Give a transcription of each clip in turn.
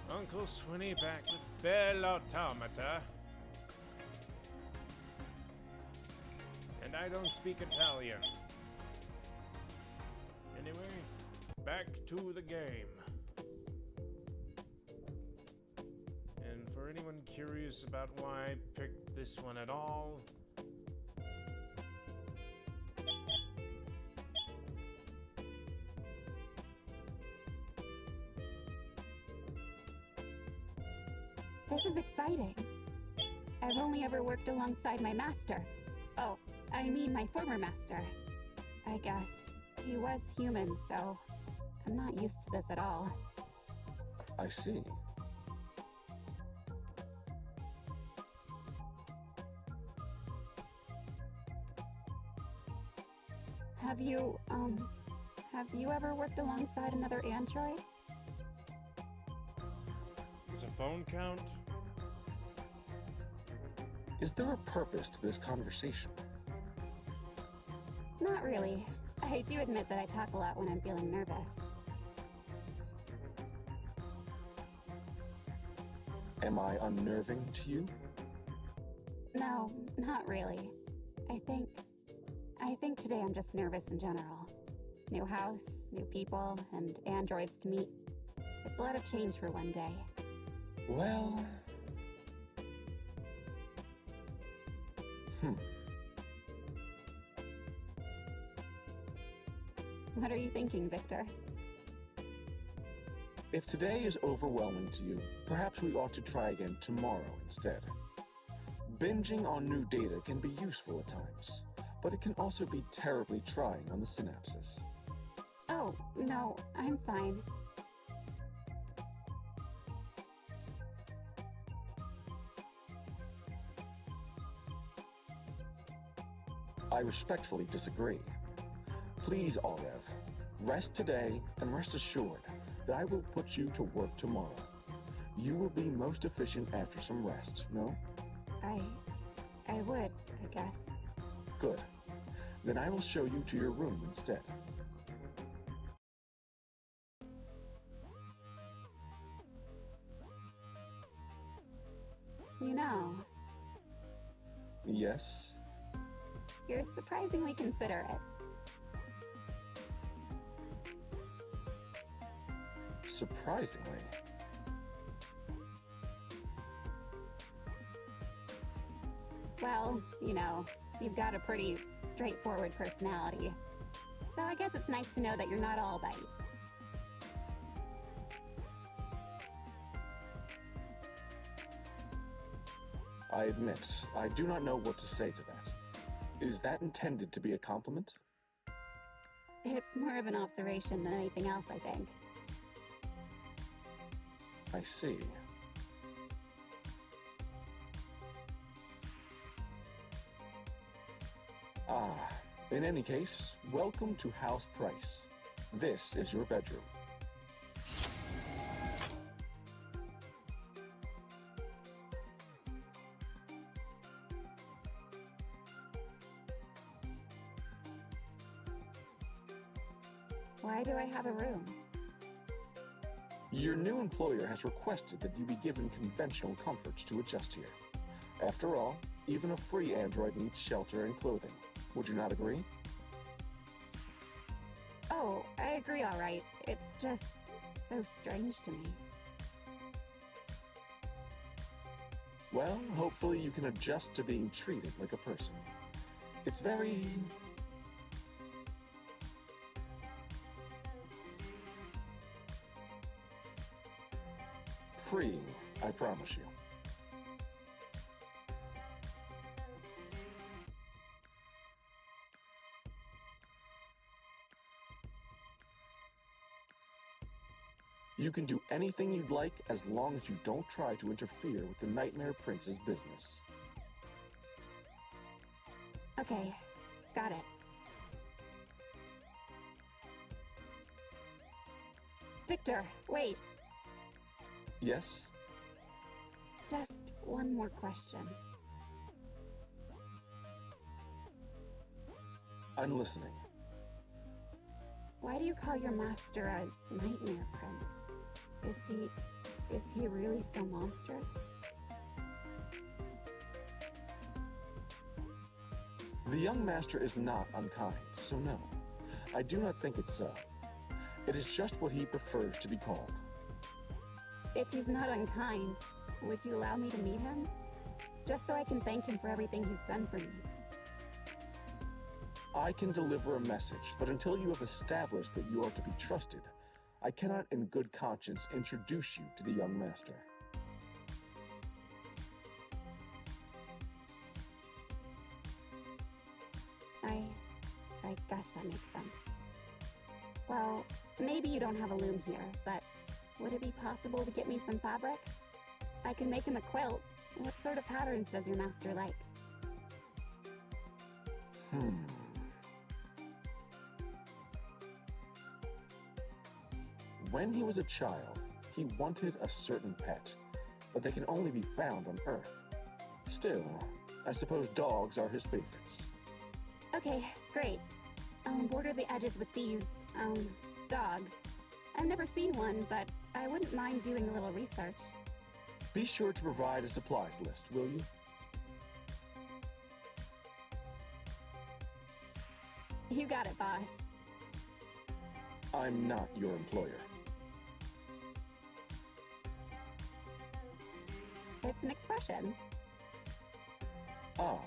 Uncle Swinney back with Belle Automata. And I don't speak Italian. Anyway, back to the game. And for anyone curious about why I picked this one at all, this is exciting. I've only ever worked alongside my master. Oh, I mean my former master. I guess he was human, so I'm not used to this at all. I see. Have you ever worked alongside another android? does a phone count? Is there a purpose to this conversation? Not really. I do admit that I talk a lot when I'm feeling nervous. Am I unnerving to you? No, not really. I think today I'm just nervous in general. New house, new people, and androids to meet. It's a lot of change for one day. Well... What are you thinking, Victor? If today is overwhelming to you, perhaps we ought to try again tomorrow instead. Binging on new data can be useful at times, but it can also be terribly trying on the synapses. Oh, no, I'm fine. I respectfully disagree. Please, Aureve, rest today and rest assured that I will put you to work tomorrow. You will be most efficient after some rest, no? I would, I guess. Good. Then I will show you to your room instead. You know, Yes? you're surprisingly considerate. Surprisingly. Well, you know, you've got a pretty straightforward personality. So I guess it's nice to know that you're not all bite. I admit, I do not know what to say to that. Is that intended to be a compliment? It's more of an observation than anything else, I think. I see. In any case, welcome to House Price. This is your bedroom. Why do I have a room? Your new employer has requested that you be given conventional comforts to adjust here. After all, even a free android needs shelter and clothing. Would you not agree? Oh, I agree, all right. It's just so strange to me. Well, hopefully you can adjust to being treated like a person. It's very... freeing, I promise you. You can do anything you'd like as long as you don't try to interfere with the Nightmare Prince's business. Okay, got it. Victor, wait. Yes? Just one more question. I'm listening. Why do you call your master a nightmare prince? Is he Is he really so monstrous? The young master is not unkind, so no. I do not think it's so. It is just what he prefers to be called. If he's not unkind, would you allow me to meet him? Just so I can thank him for everything he's done for me. I can deliver a message, but until you have established that you are to be trusted, I cannot in good conscience introduce you to the young master. I guess that makes sense. Well, maybe you don't have a loom here, but would it be possible to get me some fabric? I can make him a quilt. What sort of patterns does your master like? When he was a child, he wanted a certain pet, but they can only be found on Earth. Still, I suppose dogs are his favorites. Okay, great. I'll embroider the edges with these, dogs. I've never seen one, but I wouldn't mind doing a little research. Be sure to provide a supplies list, will you? You got it, boss. I'm not your employer. It's an expression. Ah.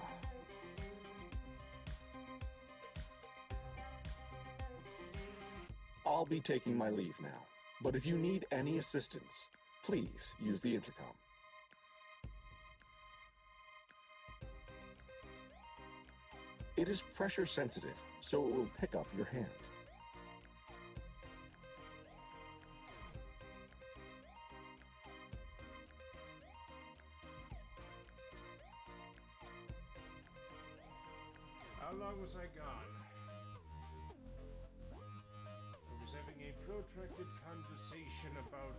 I'll be taking my leave now, but if you need any assistance, please use the intercom. It is pressure sensitive, so it will pick up your hand. How long was I gone? I was having a protracted conversation about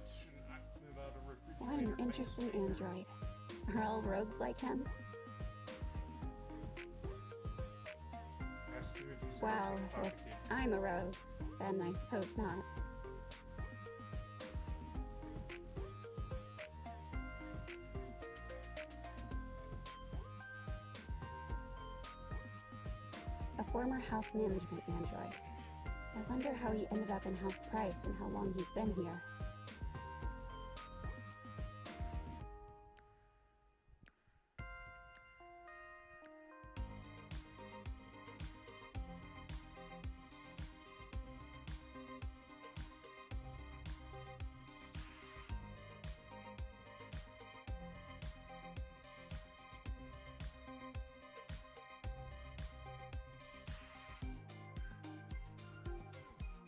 a refrigerator. What an interesting android. Are all rogues like him? Asked him if he's Well, if talkative. I'm a rogue, then I suppose not. A former house management android. I wonder how he ended up in House Price and how long he's been here.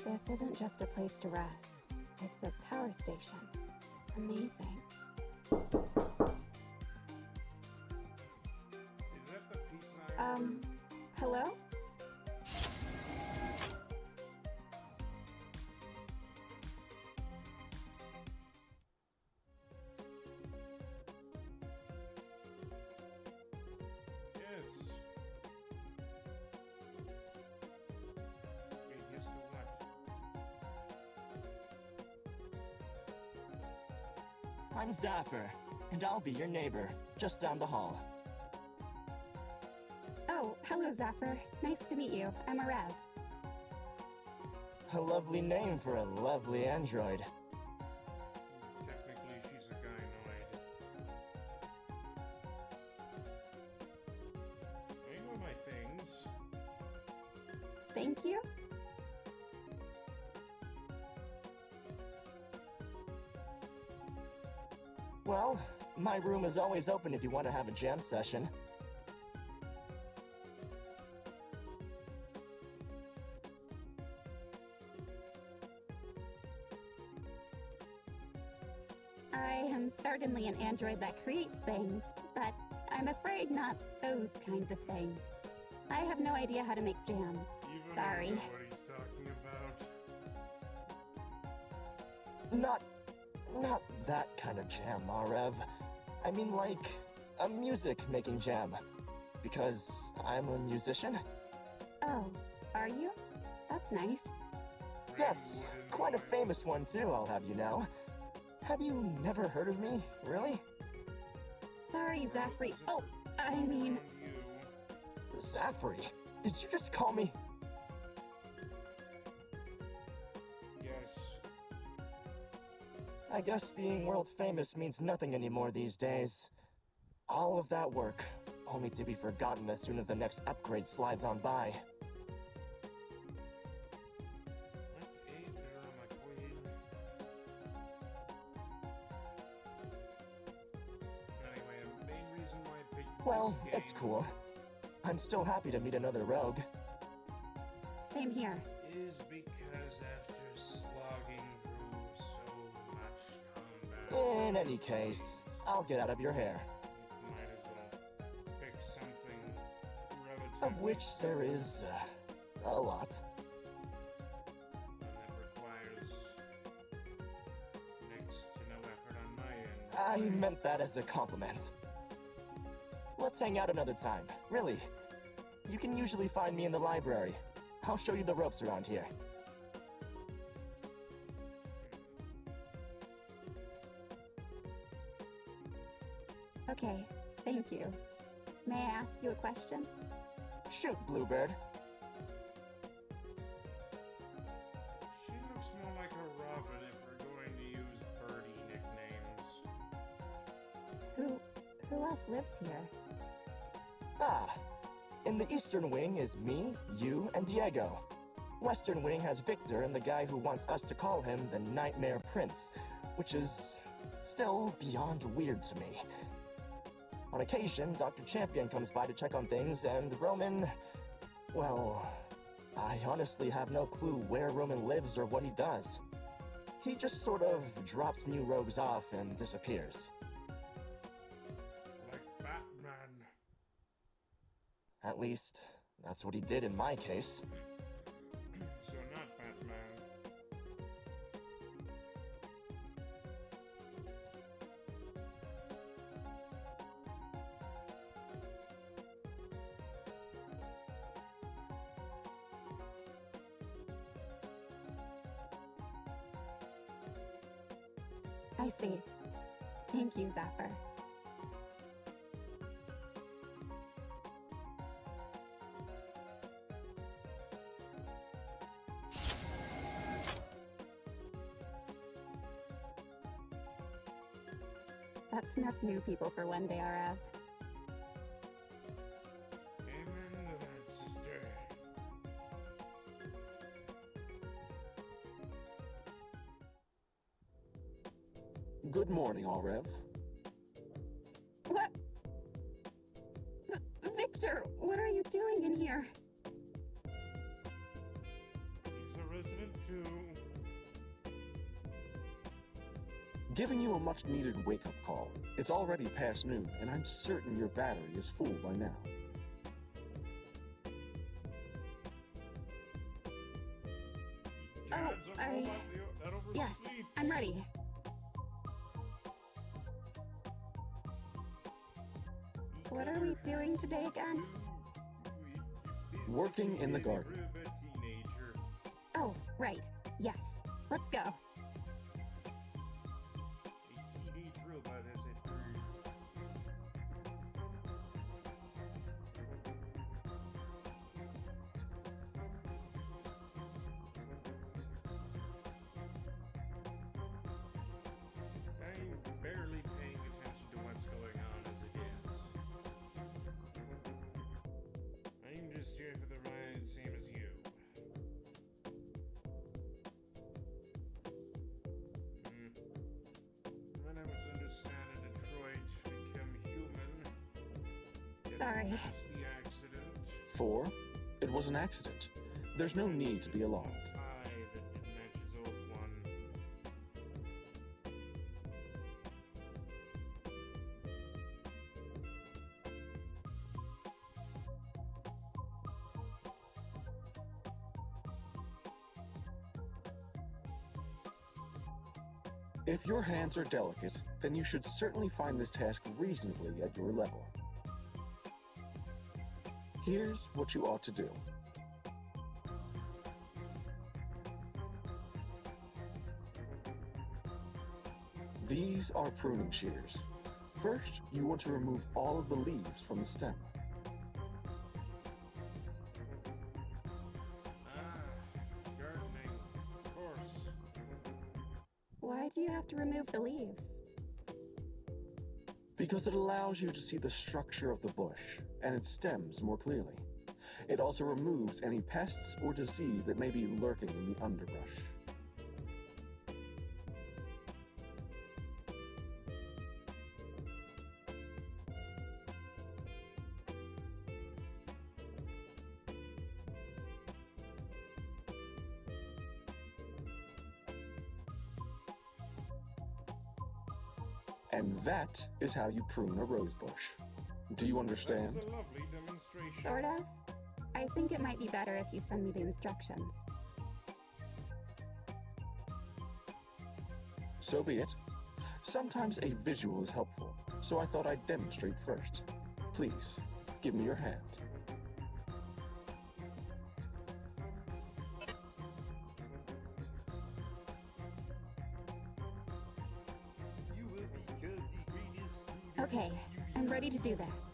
This isn't just a place to rest. It's a power station. Amazing. Is that the pizza I ordered? Hello? Yes. Wait, yes to what? I'm Zafir, and I'll be your neighbor, just down the hall. Oh, hello, Zafir. Nice to meet you. I'm Aureve. A lovely name for a lovely android. Technically, she's a gynoid. I know my things. Thank you. Well, my room is always open if you want to have a jam session. I am certainly an android that creates things, but I'm afraid not those kinds of things. I have no idea how to make jam. Even Sorry. I know what he's talking about. Not that kind of jam, Aureve. I mean like, a music-making jam. Because I'm a musician? Oh, are you? That's nice. Yes, quite a famous one too, I'll have you know. Have you never heard of me, really? Sorry, Zaffrey. Oh, I mean, Zaffrey? Did you just call me? Yes. I guess being world famous means nothing anymore these days. All of that work, only to be forgotten as soon as the next upgrade slides on by. What a drama queen. Anyway, the main reason why I picked Well, this it's game cool. I'm still happy to meet another rogue. same here. is because after slogging through so much combat, In any case, I'll get out of your hair. might as well pick something relatively Of which there is, a lot. one that requires next to no effort on my end. I meant that as a compliment. Let's hang out another time. Really. You can usually find me in the library. I'll show you the ropes around here. Okay, thank you. May I ask you a question? Shoot, Bluebird. She looks more like a robin if we're going to use birdie nicknames. Who else lives here? Ah. In the Eastern Wing is me, you, and Diego. Western Wing has Victor and the guy who wants us to call him the Nightmare Prince, which is still beyond weird to me. On occasion, Dr. Champion comes by to check on things, and Roman... well, I honestly have no clue where Roman lives or what he does. He just sort of drops new rogues off and disappears. Like Batman. At least, that's what he did in my case. So not Batman. I see. Thank you, Zaffer. That's enough new people for one day, Aureve. Amen to that, sister. Good morning, Aureve. What? Victor, what are you doing in here? He's a resident too. Giving you a much-needed wake-up call. It's already past noon, and I'm certain your battery is full by now. God's a robot that Yes, oversleeps. I'm ready. What are we doing today again? Working in the garden. A teenager. Oh, right. Yes. Let's go. A teenage robot has it bird. I'm barely paying attention to what's going on as it is. I'm just here for the ride, same as you. When I was understanding Detroit become human. Sorry. It's the accident. 4. It was an accident. There's no need to be alarmed. Tie that matches old one. If your hands are delicate, then you should certainly find this task reasonably at your level. Here's what you ought to do. These are pruning shears. First, you want to remove all of the leaves from the stem. Gardening. Of course. Why do you have to remove the leaves? Because it allows you to see the structure of the bush and its stems more clearly. It also removes any pests or disease that may be lurking in the underbrush. And that is how you prune a rose bush. Do you understand? That was a lovely demonstration. Sort of. I think it might be better if you send me the instructions. So be it. Sometimes a visual is helpful, so I thought I'd demonstrate first. Please, give me your hand. You will become the greatest pruner Okay, I'm ready to do this.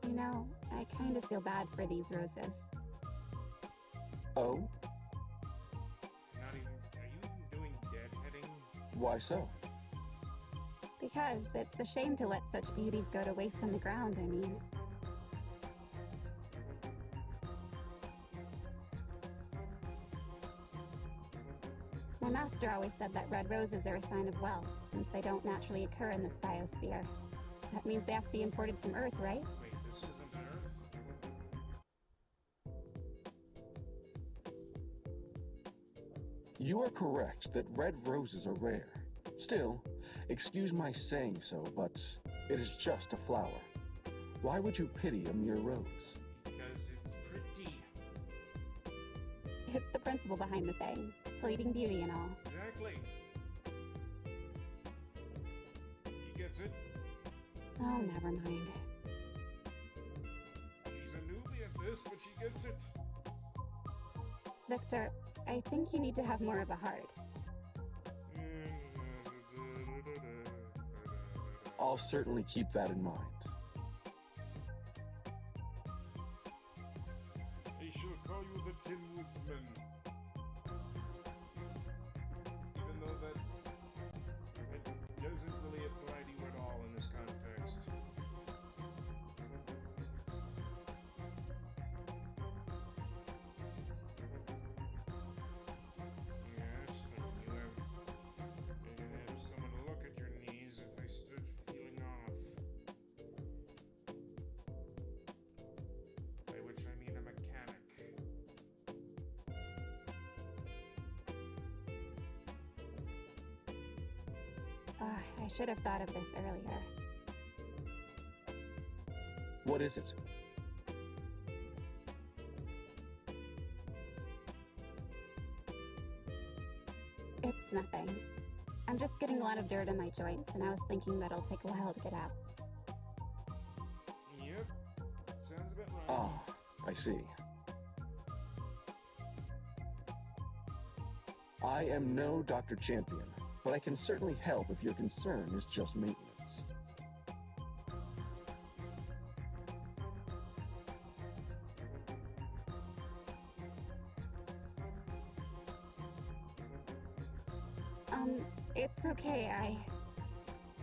You know, I kind of feel bad for these roses. Oh? Not even. Are you even doing deadheading? Why so? Because it's a shame to let such beauties go to waste on the ground, I mean. My master always said that red roses are a sign of wealth, since they don't naturally occur in this biosphere. That means they have to be imported from Earth, right? Wait, this isn't Earth? You are correct that red roses are rare. Still, excuse my saying so, but it is just a flower. Why would you pity a mere rose? Because it's pretty. It's the principle behind the thing. Fleeting beauty and all. Exactly. He gets it. Oh, never mind. She's a newbie at this, but she gets it. Victor, I think you need to have more of a heart. I'll certainly keep that in mind. I shall call you the Tin Woodsman. Even though that it doesn't really apply to you at all in this context. Yes, but you'd have someone to look at your knees if they stood feeling off. By which I mean a mechanic. I should have thought of this earlier. What is it? It's nothing. I'm just getting a lot of dirt in my joints, and I was thinking that it'll take a while to get out. Yep. Sounds a bit right. Ah, I see. I am no Dr. Champion, but I can certainly help if your concern is just maintenance. It's okay,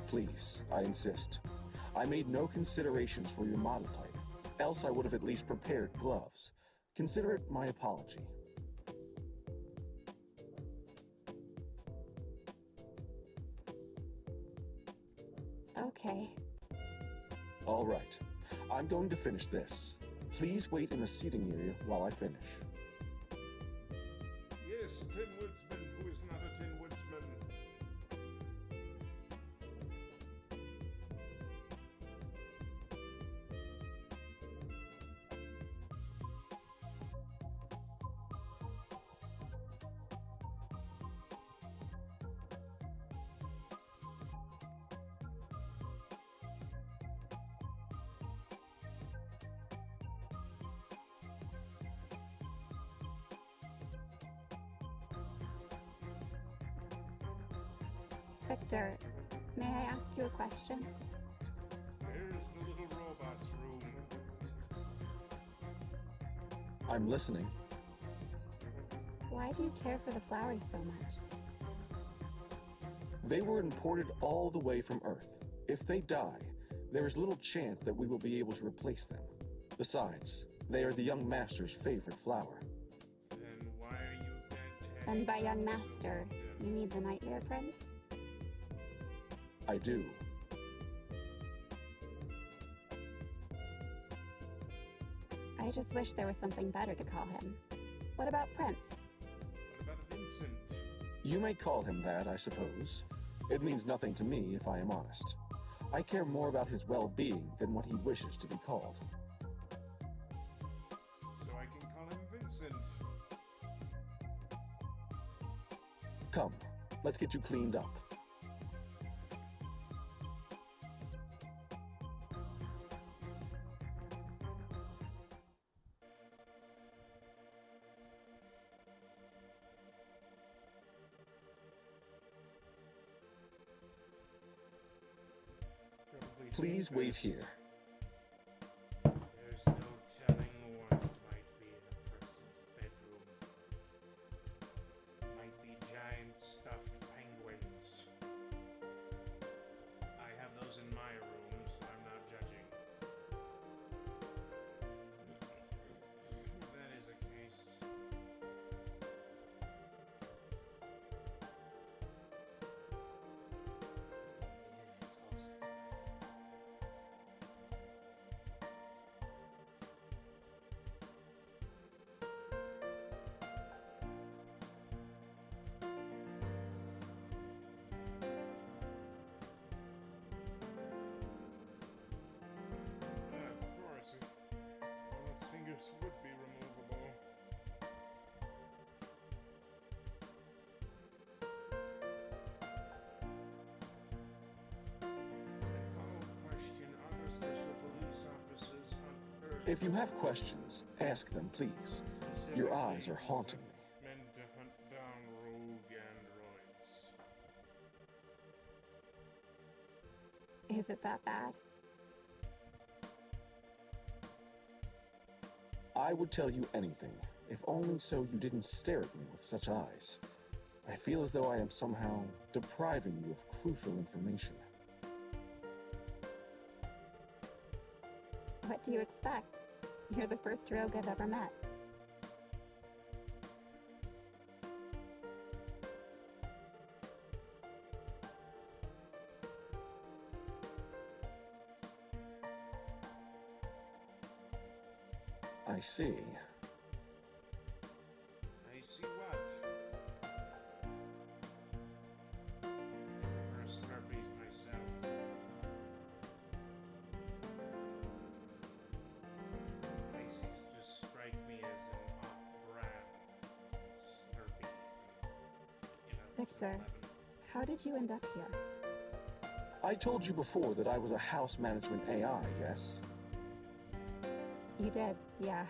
Please, I insist. I made no considerations for your model type, else I would have at least prepared gloves. Consider it my apology. Okay. All right, I'm going to finish this. Please wait in the seating area while I finish. Yes, Tin Woodsman, who is not a Tin Woodsman. Victor, may I ask you a question? There's the little robot's room. I'm listening. Why do you care for the flowers so much? They were imported all the way from Earth. If they die, there is little chance that we will be able to replace them. Besides, they are the young master's favorite flower. Then why are you dead? And by young master, you mean the Nightmare Prince? I do. I just wish there was something better to call him. What about Prince? What about Vincent? You may call him that, I suppose. It means nothing to me, if I am honest. I care more about his well-being than what he wishes to be called. So I can call him Vincent. Come, let's get you cleaned up. Probably Please think wait best. here. There's no telling what might be in a person's bedroom. Might be giant stuffed penguins. I have those in my room, so I'm not judging. If that is a case. It is also. Of course, all its fingers would be removable. And follow-up question, are there special police officers on Earth? If you have questions, ask them, please. Your eyes are haunting me. Meant to hunt down rogue androids. Is it that bad? I would tell you anything, if only so you didn't stare at me with such eyes. I feel as though I am somehow depriving you of crucial information. What do you expect? You're the first rogue I've ever met. I see. I see what? First herpes myself. Pisces just strike me as an off-brand Slurpee. Victor, how did you end up here? I told you before that I was a house management AI, yes? You did, yeah.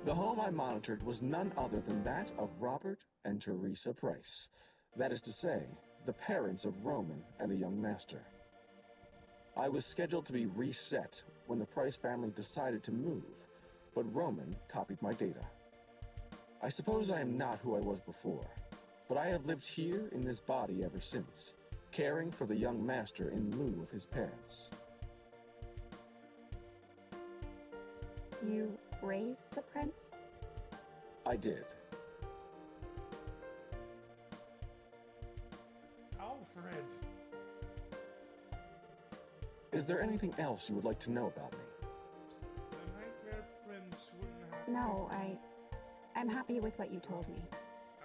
The home I monitored was none other than that of Robert and Teresa Price. That is to say, the parents of Roman and the young master. I was scheduled to be reset when the Price family decided to move, but Roman copied my data. I suppose I am not who I was before, but I have lived here in this body ever since, caring for the young master in lieu of his parents. You raised the prince? I did. Alfred! Is there anything else you would like to know about me? The No, I'm happy with what you told me.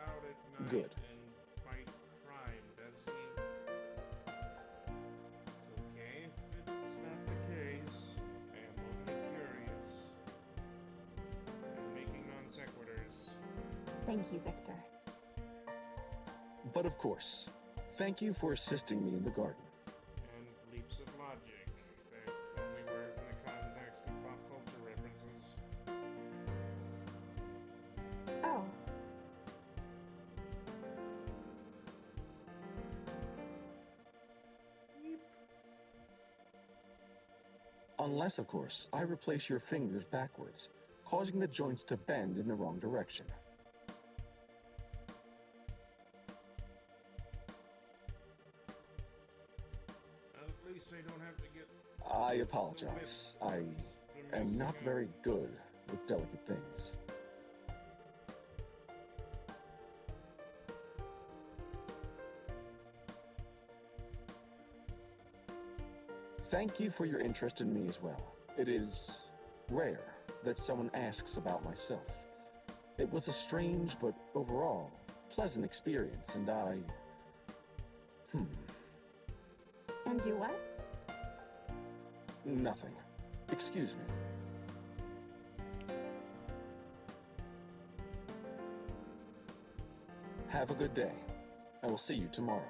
Out at night Good. and fight crime, does he? It's okay if it's not the case. I am only curious. I'm making non sequiturs. Thank you, Victor. But of course, thank you for assisting me in the garden. And leaps of logic that only work in the context of pop culture references. Oh, Unless, of course, I replace your fingers backwards, causing the joints to bend in the wrong direction. At least I don't have to get I apologize. I am not very good with delicate things. Thank you for your interest in me as well. It is rare that someone asks about myself. It was a strange but overall pleasant experience, and and you what? nothing. Excuse me. Have a good day. I will see you tomorrow.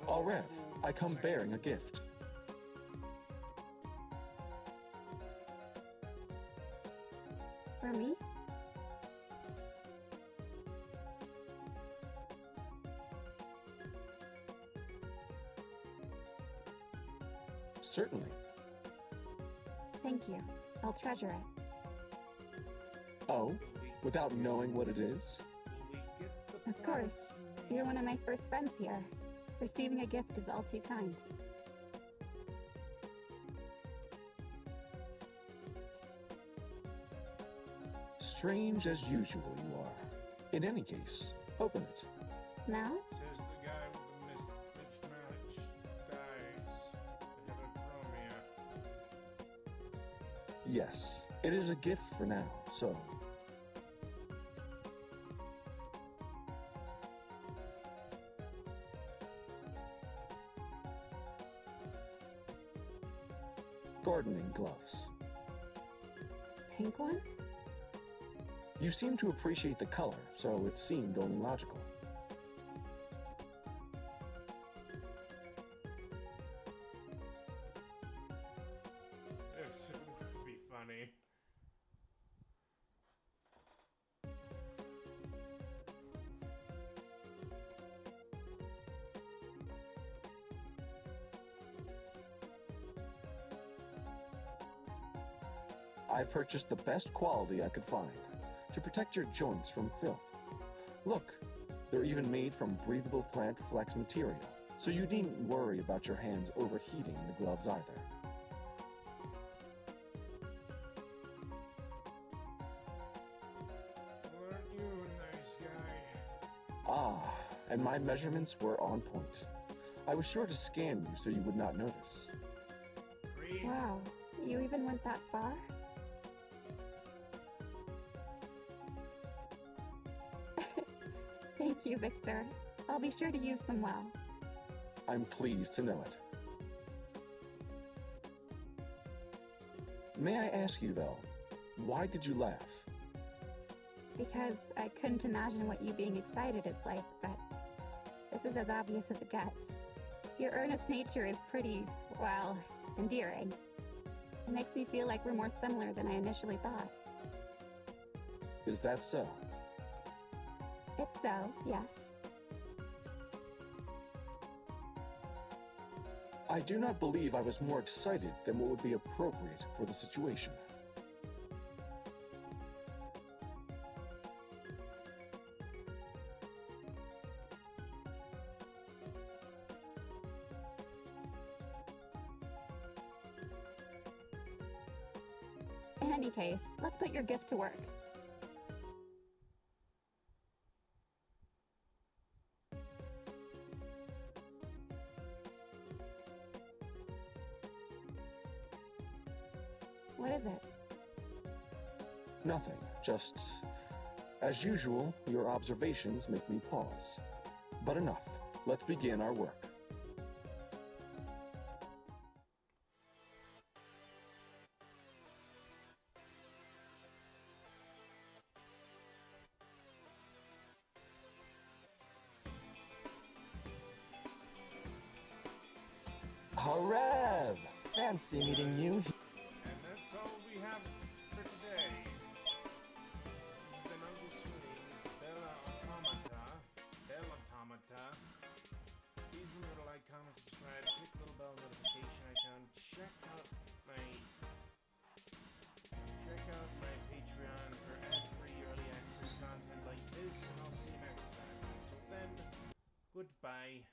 Aureve, I come bearing a gift. For me? Certainly. Thank you. I'll treasure it. Oh, without knowing what it is? Of course. You're one of my first friends here. Receiving a gift is all too kind. Strange as usual you are. In any case, open it. Now? Says the guy with the mismatched dice. Heterochromia. Yes, it is a gift for now, so... Gardening gloves. Pink ones? You seem to appreciate the color, so it seemed only logical. This would be funny. I purchased the best quality I could find to protect your joints from filth. Look, they're even made from breathable plant flex material, so you needn't worry about your hands overheating in the gloves either. Aren't you a nice guy? Ah, and my measurements were on point. I was sure to scan you so you would not notice. Great. Wow, you even went that far? Thank you, Victor. I'll be sure to use them well. I'm pleased to know it. May I ask you, though, why did you laugh? Because I couldn't imagine what you being excited is like, but this is as obvious as it gets. Your earnest nature is pretty, well, endearing. It makes me feel like we're more similar than I initially thought. Is that so? It's so, yes. I do not believe I was more excited than what would be appropriate for the situation. In any case, let's put your gift to work. What is it? Nothing, just... As usual, your observations make me pause. But enough. Let's begin our work. Aureve! Fancy meeting you. And that's all we have for today. This has been Uncle Swinney, Belle Automata. Please remember to like, comment, subscribe, click the little bell notification icon, check out my Patreon for ad-free early access content like this, and I'll see you next time. Until then, goodbye.